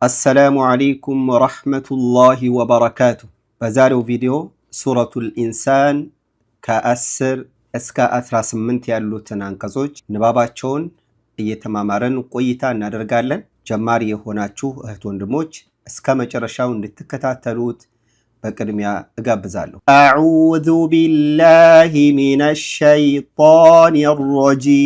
አሰላሙ አለይኩም ወረሕመቱላሂ ወበረካቱ። በዛሬው ቪዲዮ ሱረቱል ኢንሳን ከ10 እስከ 18 ያሉትን አንቀጾች ንባባቸውን እየተማማረን ቆይታ እናደርጋለን። ጀማሪ የሆናችሁ እህት ወንድሞች እስከ መጨረሻው እንድትከታተሉት በቅድሚያ እጋብዛለሁ። አዑዙ ቢላሂ ሚነሽ ሸይጣኒር ረጂም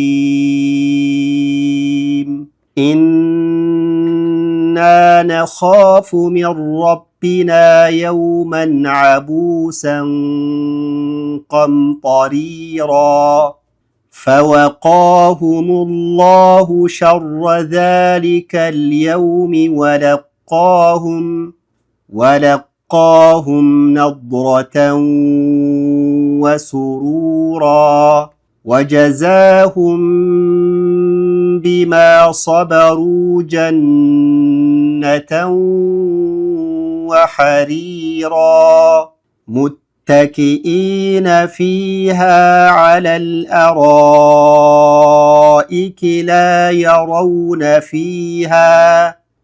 إنا نخاف من ربنا يوما عبوسا قمطريرا فوقاهم الله شر ذلك اليوم ولقاهم نضرة وسرورا وجزاهم بما صبروا جنة وحريرا متكئين فيها على الأرائك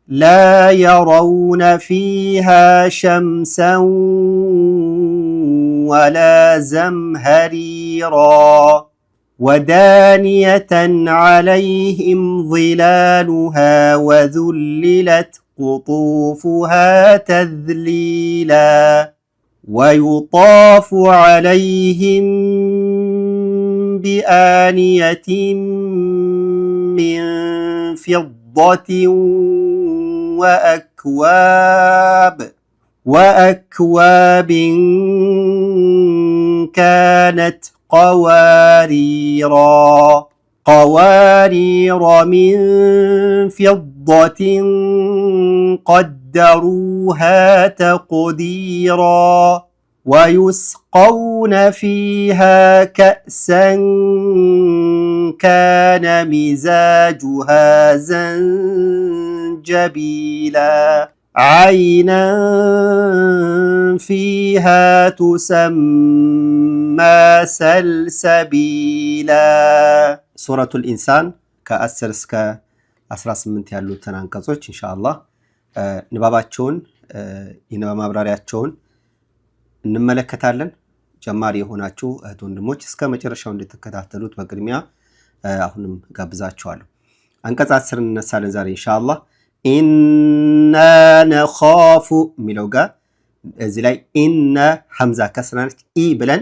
لا يرون فيها شمسا ولا زمهريرا ودانية عليهم ظلالها وذللت قطوفها تذليلا ويطاف عليهم بآنية من فضة وأكواب كانت قوارير من فضة قدروها تقديرا ويسقون فيها كأسا كان مزاجها زنجبيلا عينا فيها تسمى سلسبيلا ሱረቱ ኢንሳን ከ10 እስከ 18 ያሉትን አንቀጾች ኢንሻአላህ ንባባቸውን የንባብ ማብራሪያቸውን እንመለከታለን። ጀማሪ የሆናችሁ እህት ወንድሞች እስከ መጨረሻው እንድትከታተሉት በቅድሚያ አሁንም ጋብዛችኋለሁ። አንቀጽ 10 እንነሳለን ዛሬ ኢንሻአላህ። ኢና ነኻፉ ሚለው ጋር እዚህ ላይ ኢነ ሐምዛ ከስራነች ኢ ብለን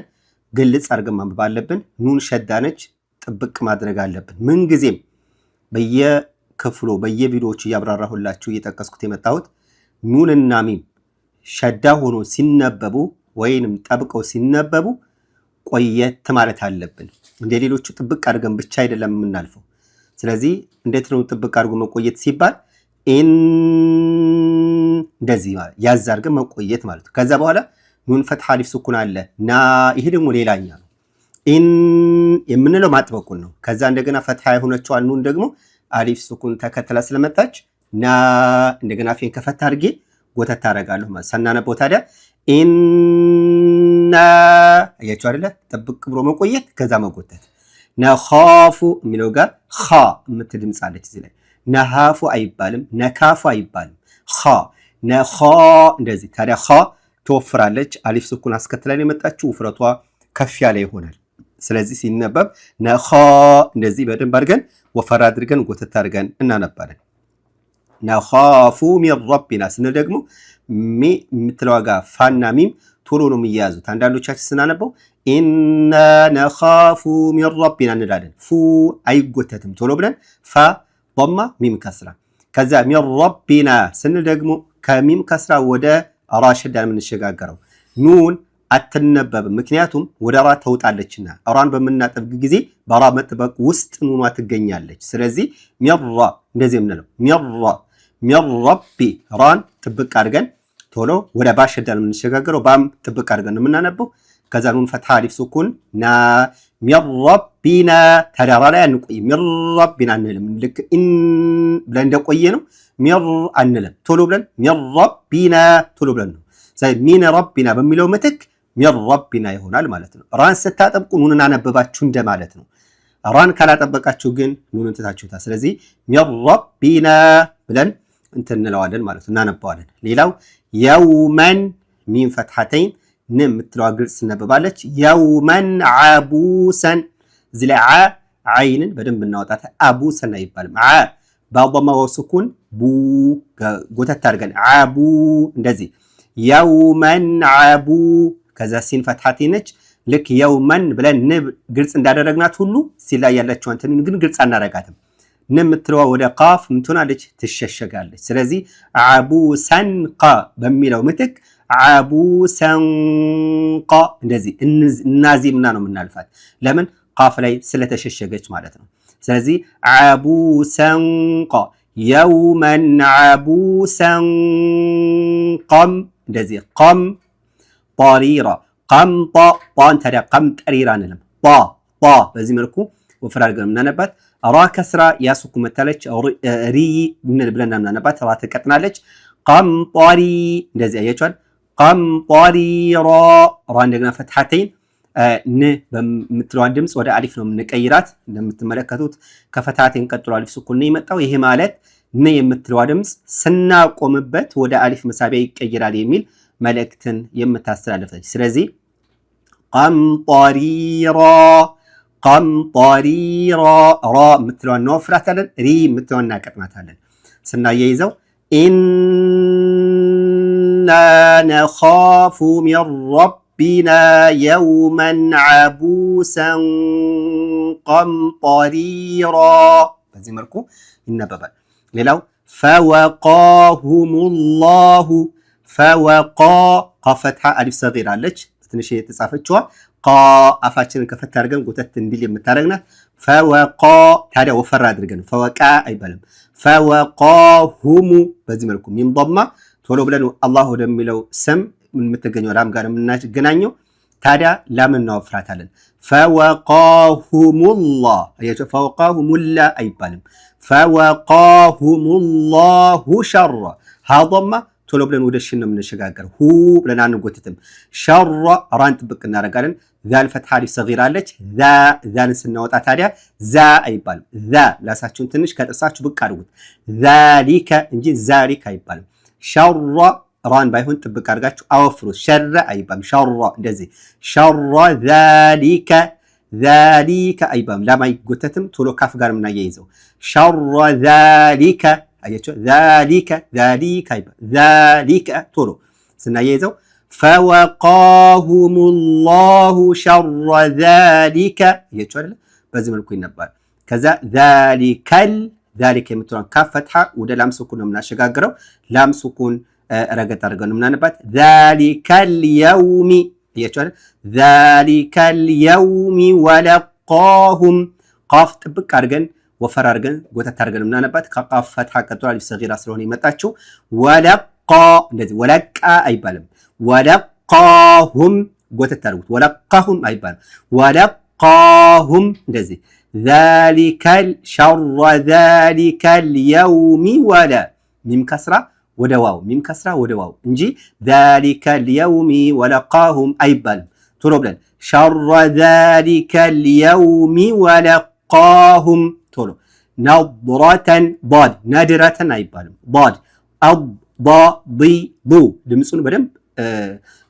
ግልጽ አድርገን ማንበብ አለብን። ኑን ሸዳነች ጥብቅ ማድረግ አለብን። ምን ጊዜም በየክፍሉ በየቪዲዮዎቹ ያብራራሁላችሁ እየጠቀስኩት የመጣሁት ኑንና ሚም ሸዳ ሆኖ ሲነበቡ ወይንም ጠብቀው ሲነበቡ ቆየት ማለት አለብን። እንደሌሎቹ ጥብቅ አድርገን ብቻ አይደለም የምናልፈው። ስለዚህ እንዴት ነው ጥብቅ አድርጎ መቆየት ሲባል እንደዚህ ማለት ያዝ አድርገን መቆየት ማለት ነው። ከዛ በኋላ ኑን ፈትሐ አሊፍ ሱኩን አለ ና ይሄ ደግሞ ሌላኛ ነው። የምንለው ማጥበቁን ነው። ከዛ እንደገና ፈትሐ የሆነችው ኑን ደግሞ አሊፍ ሱኩን ተከተላ ስለመጣች ና እንደገና ፌን ከፈታ አድርጌ ጎተት ታረጋለሁ ማለት ሰናነበው። ታዲያ ኢና አያችሁ አይደለ? ጥብቅ ብሎ መቆየት ከዛ መጎተት። ነኻፉ የሚለው ጋር ኻ የምትል ድምፅ አለች እዚህ ላይ። ነሃፉ አይባልም፣ ነካፉ አይባልም። ኻ ነኻ እንደዚህ። ታዲያ ኻ ትወፍራለች። አሊፍ ሱኩን አስከትላን የመጣችው ውፍረቷ ከፍ ያለ ይሆናል። ስለዚህ ሲነበብ ነኻ እንደዚህ በደንብ አድርገን ወፈር አድርገን ጎተት አድርገን እናነባለን። ነኻፉ ሚን ረቢና ስንል ደግሞ የምትለዋ ጋር ፋና ሚም ቶሎ ነው የሚያያዙት። አንዳንዶቻችን ስናነበው ኢና ነኻፉ ሚን ረቢና እንላለን። ፉ አይጎተትም። ቶሎ ብለን ፋ ضمه ሚም ከስራ። ከዛ ሚን ረቢና ስንል ደግሞ ከሚም ከስራ ወደ ራ ሸዳ የምንሸጋገረው። ኑን አትነበብም፣ ምክንያቱም ወደ ራ ተውጣለችና ራን በምናጠብቅ ጊዜ በራ መጥበቅ ውስጥ ኑኗ ትገኛለች። ስለዚህ ሚራ እንደዚህ የምንለው ሚን ረቢ ራን ጥብቅ አድርገን ቶሎ ወደ ባ ሸዳ የምንሸጋገረው ባም ጥብቅ አድርገን ነው የምናነበው። ከዛ ኑን ፈትሐ አሊፍ ሱኩን ና ሚን ረቢና ተዳራ ላይ አንቆይ። ሚን ረቢና አንልም። ልክ ኢን ብለን እንደቆየ ነው ሚር አንልም። ቶሎ ብለን ሚን ረቢና ቶሎ ብለን ነው። ሚን ረቢና በሚለው ምትክ ሚን ረቢና ይሆናል ማለት ነው። ራን ስታጠብቁ ኑንን አነበባችሁ እንደማለት ነው። ራን ካላጠበቃችሁ ግን ኑንን ትታችሁታል። ስለዚህ ሚን ረቢና ብለን እንትን እንለዋለን ማለት ነው፣ እናነባዋለን። ሌላው የውመን ሚም ፈትሐተይን ን የምትለዋ ግልጽ ትነበባለች። የውመን ዓቡሰን እዚህ ላይ ዓይንን በደንብ እናወጣት። አቡሰን አይባልም። በአማ ወስኩን ቡ ጎተት አድርገን ዓቡ እንደዚህ የውመን ዓቡ ከዛ ሲን ፈትሐቴ ነች። ልክ የውመን ብለን ን ግልጽ እንዳደረግናት ሁሉ ሲል ላይ ያለችው እንትን ግን ግልጽ አናረጋትም። ን የምትለዋ ወደ ቃፍ ምን ትሆናለች? ትሸሸጋለች። ስለዚህ ዓቡሰን ቃ በሚለው ምትክ ዓቡሰን ቃ እንደዚህ እናዚምና ነው የምናልፋት። ለምን? ቃፍ ላይ ስለተሸሸገች ማለት ነው። ስለዚህ ዓቡሰን ቃ የውመን ዓቡሰን ቀም እንደዚህ ቀም ጠሪራ ቀምጣ ጣን ታዲያ ቀምጠሪራ አንልም። ጣ በዚህ መልኩ ወፍር አድርገን የምናነባት። ራ ከስራ ያሱኩ መታለች ሪ ብለን የምናነባት ራ ትቀጥናለች። ቀምጠሪ እንደዚህ አያችኋል። ቀምጠሪራ ራ እንደገና ፈትሐተይን ን በምትለዋን ድምፅ ወደ አሊፍ ነው የምንቀይራት። እንደምትመለከቱት ከፈትሐተይን ቀጥሎ አሊፍ ሱኩን ነው የመጣው። ይሄ ማለት ን የምትለዋ ድምፅ ስናቆምበት ወደ አሊፍ መሳቢያ ይቀይራል የሚል መልእክትን የምታስተላልፈች። ስለዚህ ቀምጠሪራ ቀምጠሪራ ራ የምትለዋን እንወፍራታለን፣ ሪ የምትለዋን እናቀጥናታለን። ስናያይዘው ኢና ነኻፉ ሚን ረቢና የውመን ዓቡሰን ቀምጠሪራ በዚህ መልኩ ይነበባል። ሌላው ፈወቃሁሙላሁ ፈወቃ ቃፈትሐ አሊፍ ሰጊራ አለች ትንሽ የተጻፈችዋ ቃ አፋችንን ከፈት አድርገን ጎተት እንዲል የምታደርግናት። ፈወቃ ታዲያ ወፈራ አድርገን ፈወቃ አይባልም። ፈወቃሁሙ በዚህ መልኩ ሚም ضማ ቶሎ ብለን አላህ ወደሚለው ስም የምትገኘው ላም ጋር የምናገናኘው ታዲያ ላም እናወፍራታለን። ፈወቃሁሙላህ አያችሁ፣ ፈወቃሁሙላ አይባልም። ፈወቃሁሙላሁ ሸራ ሀ ضማ ቶሎ ብለን ወደ ሽን ነው የምንሸጋገር። ሁ ብለን አንጎትትም። ሸራ ራን ጥብቅ እናደርጋለን። ዛል ፈትሐ አሊፍ ሰጊራ አለች። ዛን ስናወጣ ታዲያ ዛ አይባልም። ዛ ላሳችሁን ትንሽ ከጥርሳችሁ ብቅ አድርጉት። ዛሊከ እንጂ ዛሊከ አይባልም። ሸራ ራን ባይሆን ጥብቅ አድርጋችሁ አወፍሩት። ሸረ አይባልም። ሸራ እንደዚህ ሸራ ዛሊከ ዛሊከ አይባልም። ላም አይጎተትም። ቶሎ ካፍ ጋር የምናያይዘው ሸራ ዛሊከ አያችሁ ዛሊከ ዛሊከ ዛሊከ ቶሎ ስናያይዘው ፈወቃሁሙላሁ ሸረ ዛሊከ አያችሁ አይደል? በዚህ መልኩ ይነባል። ከዛ ዛሊከል ዛሊከ የምትለውን ካፍ ፈትሐ ወደ ላም ሱኩን ነው የምናሸጋግረው። ላም ሱኩን ረገጥ አድርገን ነው የምናነባት። ዛሊከል የውሚ አያችሁ አይደል? ዛሊከል የውሚ ወለቃሁም ቃፍ ጥብቅ አድርገን ወፈር አድርገን ጎተት አድርገን የምናነባት። ከቃፍ ፈትሐ ቀጥሎ አሊፍ ሰጊራ ስለሆነ የመጣችው ወለቃ እንደዚህ ወለቃ አይባልም። ወለቃሁም ጎተት አድርጉት። ወለቃሁም አይባልም። ወለቃሁም እንደዚህ ዛሊከል ሸረ ዛሊከል የውሚ ወለ ሚም ከስራ ወደ ዋው ሚም ከስራ ወደ ዋው እንጂ ዛሊከል የውሚ ወለቃሁም አይባልም። ቶሎ ብለን ሸረ ዛሊከል የውሚ ወለቃሁም ቶሎ ነድረተን ضاد ነድረተን አይባልም። ضاد ض ድምፁን በደንብ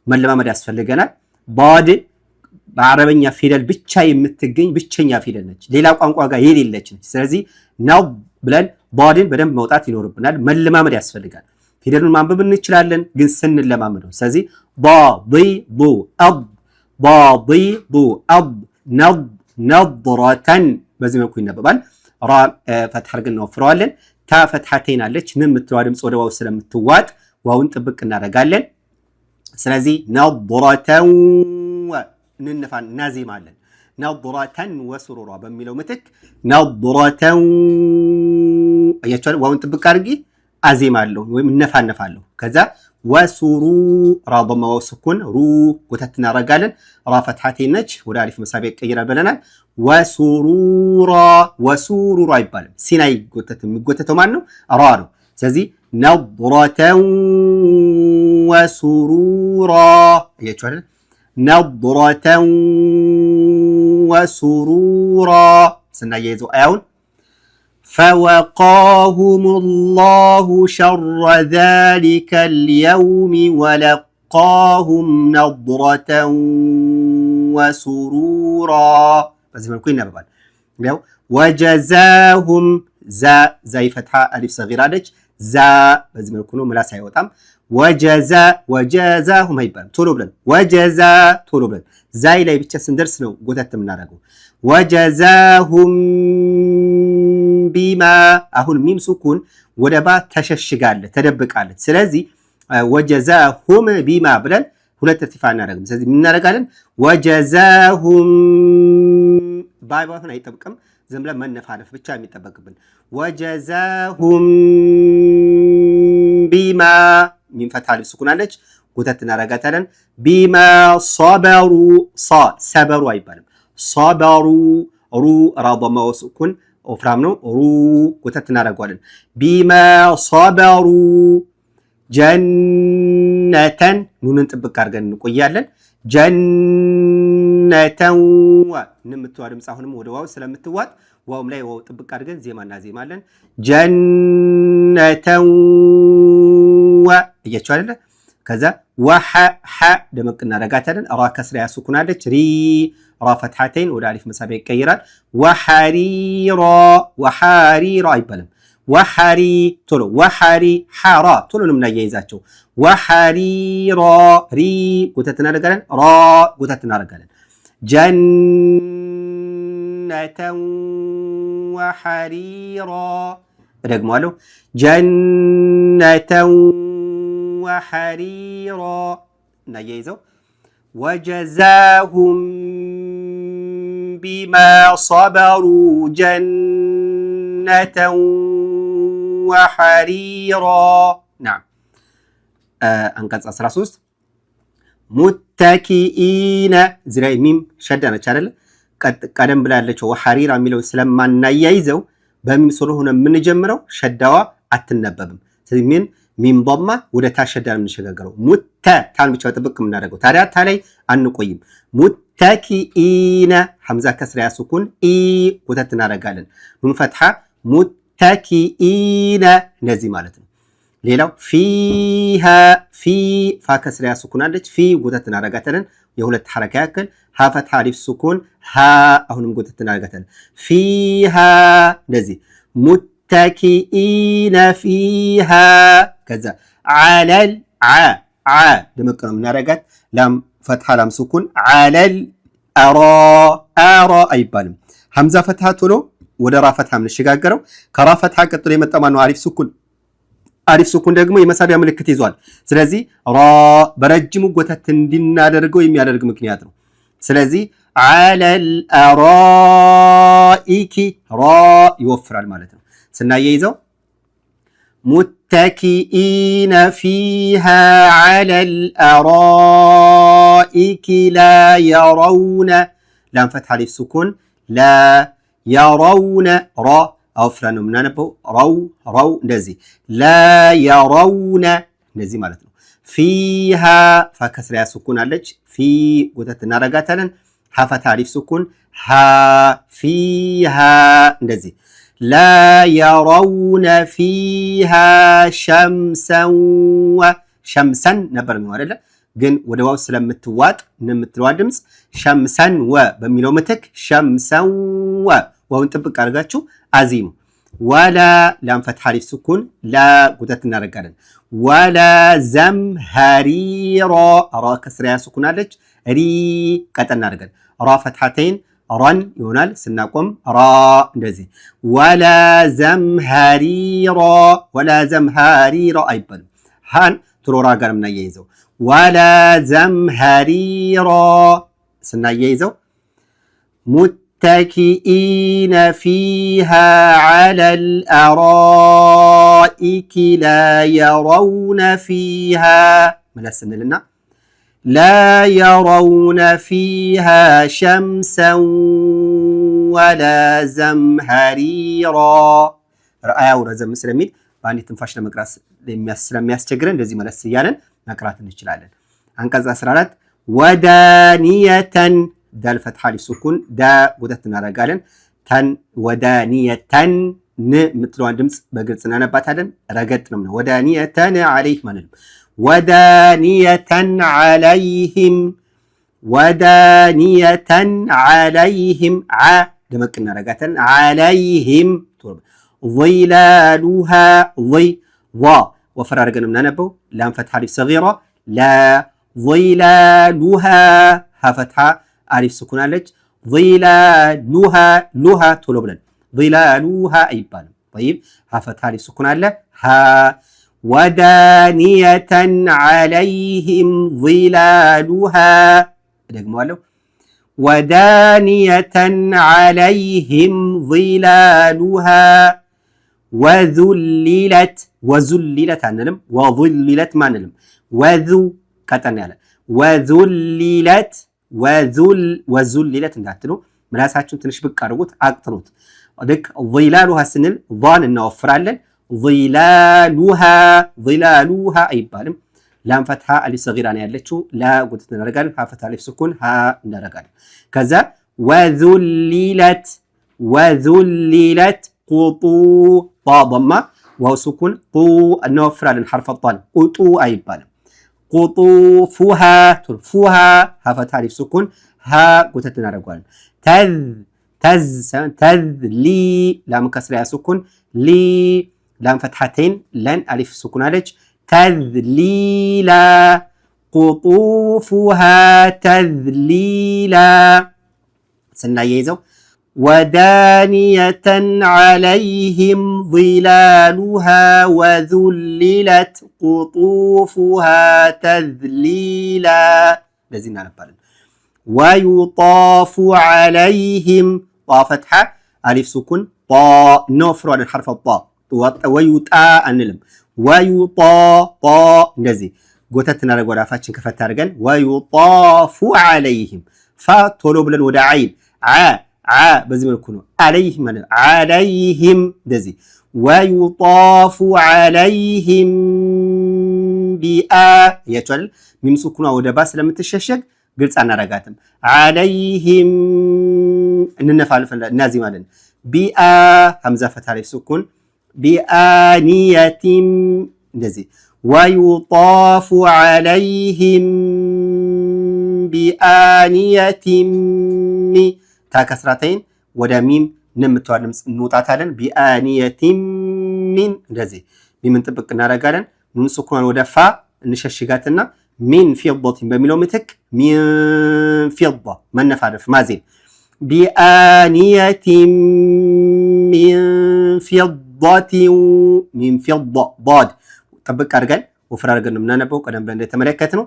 መለማመድ ያስፈልገናል። ضاد በአረበኛ ፊደል ብቻ የምትገኝ ብቸኛ ፊደል ነች። ሌላ ቋንቋ ጋር የሌለች ነች። ስለዚህ ነው ብለን ضادን በደንብ መውጣት ይኖርብናል። መለማመድ ያስፈልጋል። ፊደሉን ማንበብ እንችላለን፣ ግን ስንለማመደው። ስለዚህ ነድረተን በዚህ መልኩ ይነበባል። ራ ፈትሐ አድርገን እንወፍረዋለን። ታ ፈትሐተይን አለች። ን የምትለዋ ድምፅ ወደ ዋው ስለምትዋጥ ዋውን ጥብቅ እናደርጋለን። ስለዚህ ነድረተን እንነፋን እናዜማለን። ነድረተን ወሱሩራ በሚለው ምትክ ነድረተን አያችኋል። ዋውን ጥብቅ አድርጊ አዜማለሁ ወይም እነፋነፋለሁ። ከዛ ወሱሩ ራ ضم ዋው ስኩን ሩ ጎተት እናደርጋለን። ራ ፈትሐተይን ነች፣ ወደ አሊፍ መሳቢያ ይቀየራል ብለናል። ወሱሩራ ወሱሩራ አይባልም። ሲና ይጎተትም። የሚጎተተው ማን ነው? ራ ነው። ስለዚህ ነድረተን ወሱሩራ አያችሁ አይደል? ነድረተን ወሱሩራ ስናያይዘው አያውን فوقاهم الله شر ذلك اليوم ولقاهم نضرة وسرورا በዚህ መልኩ ይነበባል። ያው ወጀዛሁም ዛይ ፈትሐ አሊፍ ሰጊራ አለች። ዛ በዚህ መልኩ ነው፣ ምላስ አይወጣም። ወጀዛሁም አይባልም። ቶሎ ብለን ወጀዛ ቶሎ ብለን ዛይ ላይ ብቻ ስንደርስ ነው ጎተት የምናደርገው። ወጀዛሁም ቢማ አሁን ሚም ሱኩን ወደ ባ ተሸሽጋለች ተደብቃለች። ስለዚህ ወጀዛሁም ቢማ ብለን ሁለት እርቲፋ እናደርግም። ስለዚህ ምን እናደርጋለን? ወጀዛሁም ባይባሁን አይጠብቅም። ዝም ብለን መነፋነፍ ብቻ የሚጠበቅብን ወጀዛሁም ቢማ ሚም ፈትሐ አሊፍ ሱኩን አለች፣ ጎተት እናደርጋታለን። ቢማ ሶበሩ ሰበሩ አይባልም። ሶበሩ ሩ ራ ضمه ሱኩን ወፍራም ነው። ሩ ጎተት እናደርገዋለን። ቢማ ሶበሩ ጀነተን ኑንን ጥብቅ አድርገን እንቆያለን። ጀነተን የምትዋ ድምፅ አሁንም ወደ ዋው ስለምትዋጥ ዋውም ላይ ዋው ጥብቅ አድርገን ዜማ እናዜማለን። ጀነተን እያችሁ አይደለ? ከዛ ወሐ ደመቅ እናደርጋታለን። ራ ከስራ ያሱኩናለች። ሪ ራ ፈትሐተይን ወደ አሊፍ መሳቢያ ይቀየራል። ወሐሪራ አይባልም። ወሐሪ ቶሎ ወሐሪ ሐራ ቶሎ ነው የምናያይዛቸው። ወሐሪራ ሪ ጎተት እናደርጋለን። ራ ጎተት እናደርጋለን። ጀነተን ወሐሪራ እደግመዋለሁ። ጀነተን ወሐሪራ እናያይዘው። ወጀዛሁም ቢማ ሰበሩ ጀነተን ወሐሪራ ናም። አንቀጽ 13 ሙተኪኢነ እዚህ ላይ ሚም ሸዳ ነች አይደለ? ቀደም ብላ ያለችው ወሐሪራ የሚለው ስለማናያይዘው በሚም ስለሆነ የምንጀምረው ሸዳዋ አትነበብም። ስለዚህ ሚም ضمه ወደ ታ ሸዳ ነው የምንሸጋገረው። ሙተ ታን ብቻ ጥብቅ የምናደርገው ታዲያ ታ ላይ አንቆይም። ሙተኪኢነ ሐምዛ ከስራ ያሱኩን ኢ ጎተት እናደርጋለን። ኑን ፈትሐ ሙተኪኢነ እንደዚህ ማለት ነው። ሌላው ፊሃ ፊ ፋ ከስራ ያሱኩን አለች። ፊ ጎተት እናደርጋታለን የሁለት ሐረካ ያክል። ሀ ፈትሐ አሊፍ ሱኩን ሀ አሁንም ጎተት እናደርጋታለን። ፊሃ እንደዚህ ሙተኪኢነ ፊሃ ከዛ ዓለል ዓ ደመቅ ነው የምናደርጋት። ላም ፈትሐ ላም ሱኩን ዓለል አራ አይባልም። ሐምዛ ፈትሐ ቶሎ ወደ ራ ፈትሐ የምንሸጋገረው። ከራ ፈትሐ ቀጥሎ የመጣ ማነው? አሊፍ ሱኩን። አሊፍ ሱኩን ደግሞ የመሳቢያ ምልክት ይዟል። ስለዚህ ራ በረጅሙ ጎተት እንድናደርገው የሚያደርግ ምክንያት ነው። ስለዚህ ዓለል አራኢኪ ራ ይወፍራል ማለት ነው። ስናያይዘው ሙተኪኢነ ፊሃ ዓለል አራኢኪ ላ የረውነ ላም ፈትሐ አሊፍ ሱኩን ላ የረውነ ራ አውፍራ ነው የምናነበው። ረው እንደዚህ ላ የረውነ እንደዚህ ማለት ነው። ፊሃ ፋ ከስራ ሱኩን አለች። ፊ ጎተት እናደርጋታለን። ሀ ፈትሐ አሊፍ ሱኩን ሃ ፊሃ እንደዚህ ላ የረውነ ፊሃ ሸምሰን ነበር የሚለው አይደለ? ግን ወደ ዋው ስለምትዋጥ የምትለዋ ድምፅ ሸምሰን ወ በሚለው ምትክ ሸምሰን ወ ዋውን ጥብቅ አድርጋችሁ አዚሙ። ወላ ላም ፈትሐ አሊፍ ሱኩን ላ ጎተት እናደርጋለን። ወላ ዘምሃሪራ ራ ከስራ ሱኩን አለች። ሪ ቀጠን እናደርጋለን። ራ ፈትሐተይን ራን ይሆናል ስናቆም ራ እንደዚህ። ወላ ዘምሃሪራ አይባልም። ሃን ትሮራ ጋር የምናያይዘው ወላ ዘምሃሪራ ስናያይዘው ሙተኪኢነ ፊሃ ዓለል አራኢኪ ላ የረውነ ፊሃ መለስ እንልና ላ የረውነ ፊሃ ሸምሰን ወላ ዘምሃሪራ ረአያው ረዘም ስለሚል በአንድ ትንፋሽ ለመቅራት ስለሚያስቸግረን እንደዚህ መለስ እያለን መቅራት እንችላለን። አንቀጽ 14 ወዳኒየተን ዳል ፈትሐ አሊፍ ሱኩን ዳ ጎተት እናደርጋለን። ተን ወዳኒየተን ን የምትለዋን ድምፅ በግልጽ እናነባታለን። ረገጥ ነው ወዳኒየተን ዐለይሂም ማለት ነው። ወዳኒየተን ዐለይሂም ወዳኒየተን ዐለይሂም ደመቅ እናረጋታለን። ዐለይሂም ظላሉሃ ወፈር አድርገን የምናነበው ላም ፈትሐ አሊፍ ሰጊራ ላ ظላሉሃ ሀ ፈትሐ አሊፍ ስኩን አለች። ظላሉሃ ሉሃ ቶሎ ብለን ظላሉሃ አይባልም። طيب ሀ ፈትሐ አሊፍ ስኩን አለ ሀ ወዳኒየተን ዐለይሂም ظላሉሃ ደግመዋለሁ ወዳኒየተን ዐለይሂም ظላሉሃ ወዙሊለት ወዙሊለት አንልም ወዙሊለት ማንልም ወዙ ቀጠን ያለ ወዙሊለት ወዙሊለት እንዳትሉ ምላሳችሁን ትንሽ ብቅ አድርጉት አቅጥኑት። ልክ ظላሉሃ ስንል ቫን እናወፍራለን። ظላሉሃ አይባልም። ላም ፈትሐ አሊፍ ሰጊራ ነው ያለችው ላ ጉተት እናደርጋለን። ሀ ፈትሐ አሊፍ ስኩን ሀ እናደርጋለን። ከዛ ወዙሊለት ቁጡ ጣ ضማ ዋው ስኩን ጡ እናወፍራለን። ሐርፈ ጣን ቁጡ አይባልም። ቁጡፉሃ ፉሃ ሀ ፈትሐ አሊፍ ስኩን ሀ ጉተት እናደርጋለን። ተዝሊ ላም ከስራ ስኩን ሊ ላም ፈትሐተይን ለን አሊፍ ስኩን አለች ተዝሊላ ቁጡፉሃ ተዝሊላ ስናያይዘው ወዳኒየተን ዐለይሂም ظላሉሃ ወዙሊለት ቁጡፉሃ ተዝሊላ እንደዚህ እናነባለን። ወዩጣፉ ዐለይሂም ጣ ፈትሐ አሊፍ ስኩን ጣ እናወፍረዋለን። ሐርፈ ጣ ወዩጣ አንልም። ወዩጣ ጣ እንደዚህ ጎተት እናደርገው አፋችን ከፈት አድርገን ወዩጣፉ ዐለይሂም ፋ ቶሎ ብለን ወደ አይን በዚህ መልኩ ነው። ዐለይሂም ማለት ዐለይሂም እንደዚህ ወዩጣፉ ዐለይሂም ቢአ ያቻል ሚም ስኩኗ ወደ ባ ስለምትሸሸግ ግልጽ አናረጋትም። ዐለይሂም እንነፋልፈን እናዚህ ማለት ነው። ቢአ ሐምዛ ፈትሐ አሊፍ ስኩን ቢአኒየቲም እንደዚህ ወዩጣፉ ዐለይሂም ቢአኒየቲም ታከስራተይን ወደ ሚም ንምተዋል ድምፅ እንውጣታለን። ቢአኒየቲም ሚን እንደዚህ ሚምን ጥብቅ እናደርጋለን። ኑን ስኩናን ወደ ፋ እንሸሽጋትና ሚን ፊዳቲን በሚለው ምትክ ሚን ፊዳ መነፋረፍ ማዜን ቢአኒየቲም ሚን ፊዳ ዳድ ጥብቅ አድርገን ወፍር አድርገን ነው የምናነበው። ቀደም ብለን እንደተመለከትነው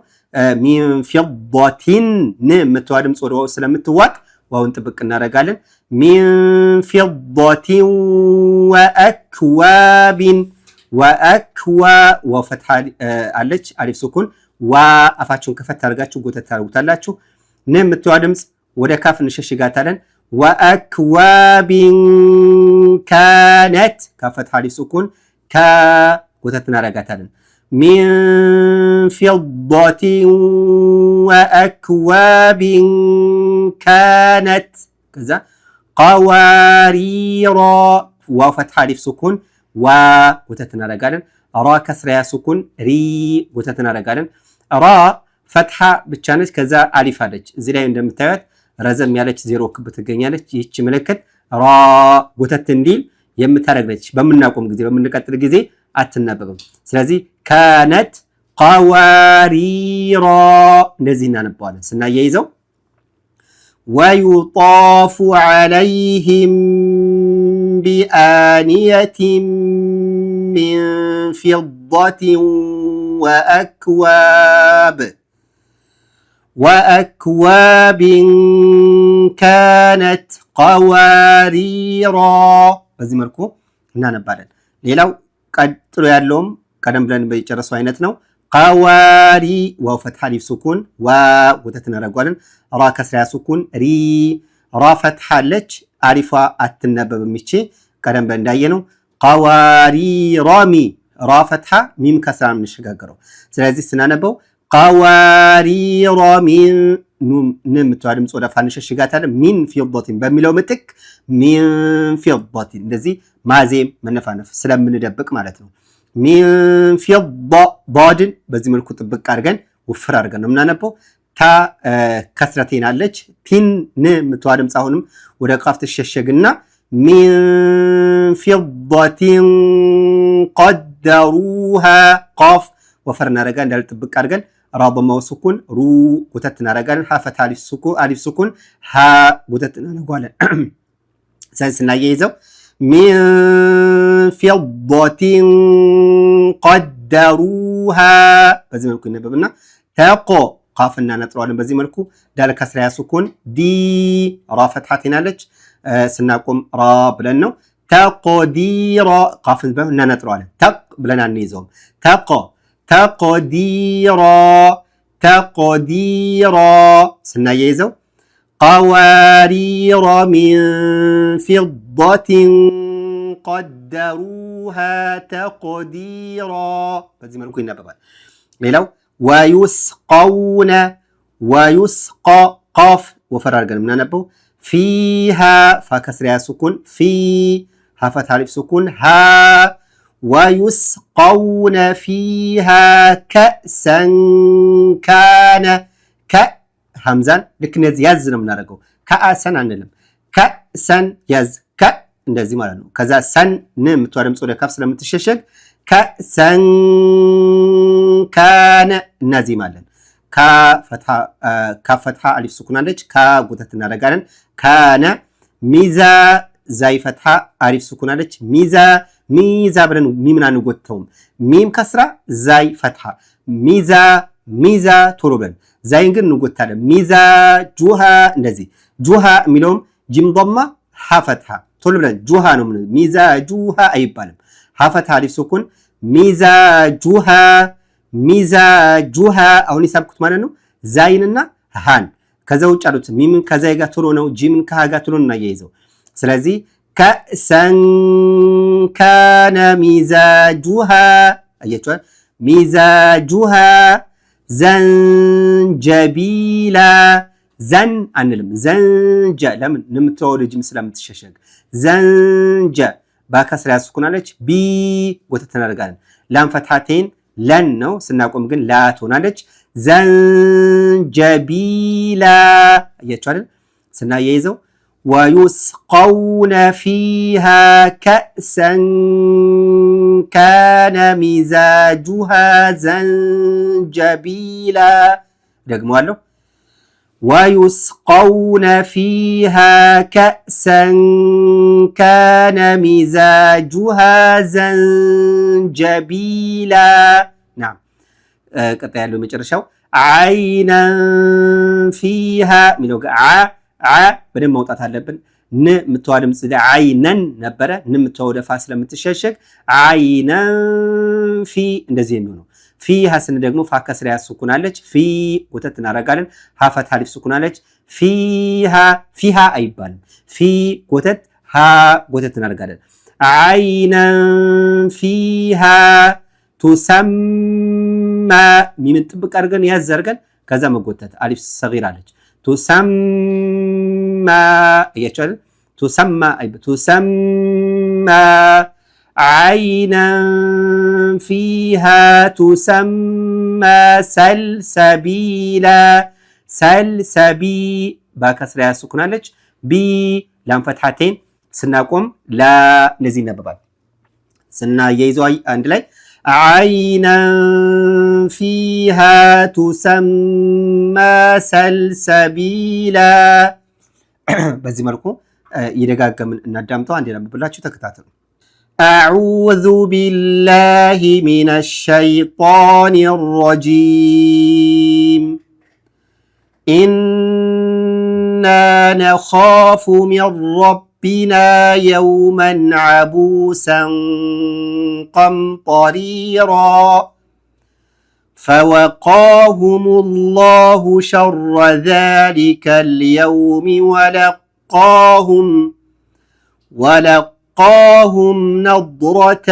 ሚን ፊዳቲን የምትዋ ድምፅ ወደ ስለምትዋጥ ዋውን ጥብቅ እናደርጋለን። ሚን ፊዳቲን ወአክዋ ወፈትሐ አለች አሊፍ ስኩን ዋ አፋችሁን ከፈት አድርጋችሁ ጎተት ታደርጉታላችሁ። የምትዋ ድምፅ ወደ ካፍ እንሸሽጋታለን። ወአክዋቢን ካነት ከፈትሐ አሊፍ ስኩን ካ ጎተት እናደርጋታለን። ሚን ፊዳቲን ወአክዋቢን ካነት ከዛ ቀዋሪራ ዋው ፈትሐ አሊፍ ስኩን ዋ ጎተት እናደርጋለን። ራ ከስራ ስኩን ሪ ጎተት እናደርጋለን። ራ ፈትሐ ብቻ ነች። ከዛ አሊፍ አለች። እዚህ ላይ እንደምታዩት ረዘም ያለች ዜሮ ክብ ትገኛለች። ይህች ምልክት ራ ጎተት እንዲል የምታደርግ ነች። በምናቆም ጊዜ በምንቀጥል ጊዜ አትነበብም። ስለዚህ ካነት ቀዋሪራ እንደዚህ እናነባዋለን። ስናያይዘው ወዩጣፉ ዐለይሂም ቢአኒየቲን ሚን ፊዳቲን ወአክዋብን ካነት ቀዋሪራ በዚህ መልኩ እናነባለን። ሌላው ቀጥሎ ያለውም ቀደም ብለን በጨረሰው አይነት ነው። ቀዋሪ ዋው ፈትሐ አሊፍ ስኩን ዋ ጎተት እናደርጋለን። ራ ከስራ ስኩን ሪ ራ ፈትሐ አለች አሊፏ አትነበብም። ይቺ ቀደም ብለን እንዳየነው ቀዋሪራሚ ራ ፈትሐ ሚም ከስራ የምንሸጋገረው። ስለዚህ ስናነበው ቀዋሪራሚን ንም ተዋድም ጾዳ ፋንሸሽ ጋታለ ሚን ፊضቲን በሚለው ምትክ ሚን ፊضቲን እንደዚህ ማዜም መነፋነፍ ስለምንደብቅ ማለት ነው። ሚን ፊض ባድን በዚህ መልኩ ጥብቅ አድርገን ውፍር አድርገን ነው የምናነበው። ታ ከስረቴን አለች ቲን ምትዋድም አሁንም ወደ ቃፍ ተሸሸግና ሚን ፊضቲን ቀደሩሃ ቃፍ ወፈር እናደርጋለን እንዳል ጥብቅ አድርገን ራ ضمه سكون ሩ ጉተት እናደርጋለን ሐፈት አሊፍ ስኩን ሀ ጉተት እናደርጋለን። ስለዚህ ስናያይዘው ሚን ፊضቲን ቀደሩሃ በዚህ መልኩ ይነበብና ተቆ ቃፍና ነጥሯለን በዚህ መልኩ ዳል ከስራ ስኩን ዲ ራ ፈትሐቲን አለች ስናቆም ራ ብለን ነው ተቆዲራ ቃፍን በእና ነጥሯለን ተቅ ብለን አንይዘውም ተቆ تقديرا سنايزو قوارير من فضة قدروها تقديرا بزي ما نقول نبغى لو ويسقى قاف وفرار من نبو فيها فكسر سكون في ها فتح سكون ها ويسقون فيها كأسا كان همزان ልክ እንደዚህ ያዝ ነው የምናደርገው ከአሰን አንልም ከሰን ያዝ ከ እንደዚህ ማለት ነው። ከዛ ሰን የምትወደም ጾደ ካፍ ስለምትሸሸግ ከሰን ካነ እነዚህ ማለት ከፈትሐ አሊፍ ስኩን አለች ከጉተት እናደርጋለን ካነ ሚዛ ዛይ ፈትሐ አሊፍ ስኩን አለች ሚዛ ብለን ሚምን አንጎተውም ሚም ከስራ ዛይ ፈትሐ ሚዛ ቶሎ ብለን ዛይን ግን እንጎታለን ሚዛ ጁሃ እንደዚህ ጁሃ የሚለውም ጂም ضمه ሐ ፈትሐ ቶሎ ብለን ጁሃ ነው ምን ሚዛ ጁሃ አይባልም ሐ ፈትሐ አሊፍ ስኩን ሚዛ ጁሃ አሁን ይሳብኩት ማለት ነው ዛይንና ሃን ከዛ ውጭ አሉት ሚምን ከዛይ ጋር ቶሎ ነው ጂምን ከሃ ጋር ቶሎ ነው ያይዘው ስለዚህ كأسا كان مزاجها أيتها مزاجها زنجبيلا زن عنلم زنج لمن نمتول جمس لم تششق زنج باكسر سكون عليك بي وتتنرجان لام فتحتين لن نو سنقوم جن لا تونالك زنجبيلا أيتها سنا يزو ويسقون فيها كأسا كان مزاجها زنجبيلا رقموا ويسقون فيها كأسا كان مزاجها زنجبيلا نعم قطع له مجرشاو عينا فيها ملوقع በደም ማውጣት አለብን ን ምትዋድም ጽዳ አይነን ነበረ ን ምትወደ ፋስ ለምትሸሸግ አይነን ፊ እንደዚህ ነው ፊ ሐስን ደግሞ ፋ ከስራ ያስኩናለች ፊ ወተት እናረጋለን ሐፈት ሐሊፍ ስኩናለች ፊሃ አይባልም ፊ ወተት ሃ ወተት እናረጋለን አይነን ፊሃ ቱሰማ ሚምን ጥብቅ አድርገን ያዘርገን ከዛ መጎተት አሊፍ ሰጊራ አለች تسمى يجعل تسمى عينا فيها تسمى سلسبيلا سلسبي باكسر سكون لك بي لام فتحتين سنقوم لا نزين نببال سنا يزوي عند لي عينا فيها تسمى سلسبيلا በዚህ መልኩ ይደጋገምን እናዳምጠው አንዴ ለምብላችሁ ተከታተሉ أعوذ بالله من الشيطان الرجيم إنا نخاف من ربنا يوما عبوسا قمطريرا فوقاهم الله شر ذلك اليوم ولقاهم نضرة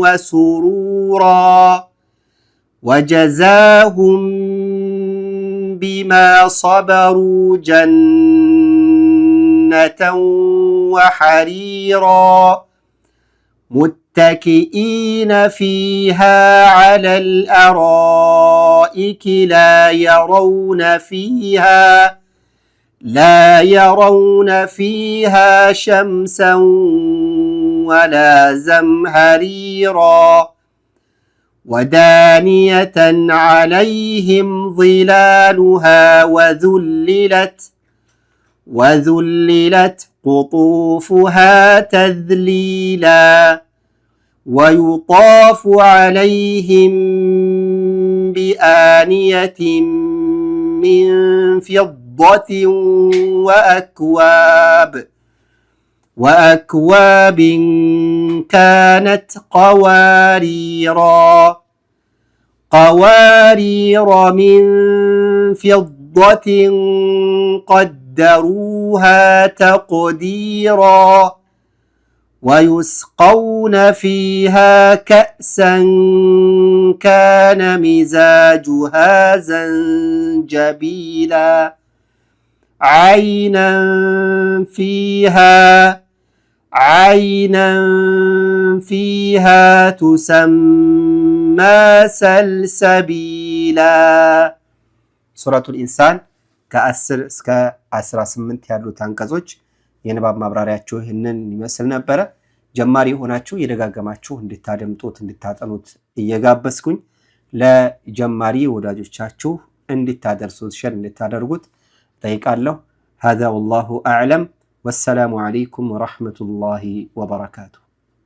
وسرورا وجزاهم بما صبروا جنة وحريرا متكئين فيها على الأرائك لا يرون فيها شمسا ولا زمهريرا ودانية عليهم ظلالها وذللت قطوفها تذليلا ويطاف عليهم بآنية من فضة وأكواب كانت قوارير من فضة قدروها تقديرا ويسقون فيها كأسا كان مزاجها زنجبيلا عينا فيها تسمى سلسبيلا ሱረቱል ኢንሳን ከ10 እስከ 18 ያሉት አንቀጾች የንባብ ማብራሪያቸው ይህንን ይመስል ነበረ። ጀማሪ ሆናችሁ የደጋገማችሁ እንድታደምጡት እንድታጠኑት እየጋበዝኩኝ ለጀማሪ ወዳጆቻችሁ እንድታደርሱት ሸር እንድታደርጉት ጠይቃለሁ። هذا والله أعلم والسلام عليكم ورحمة الله وبركاته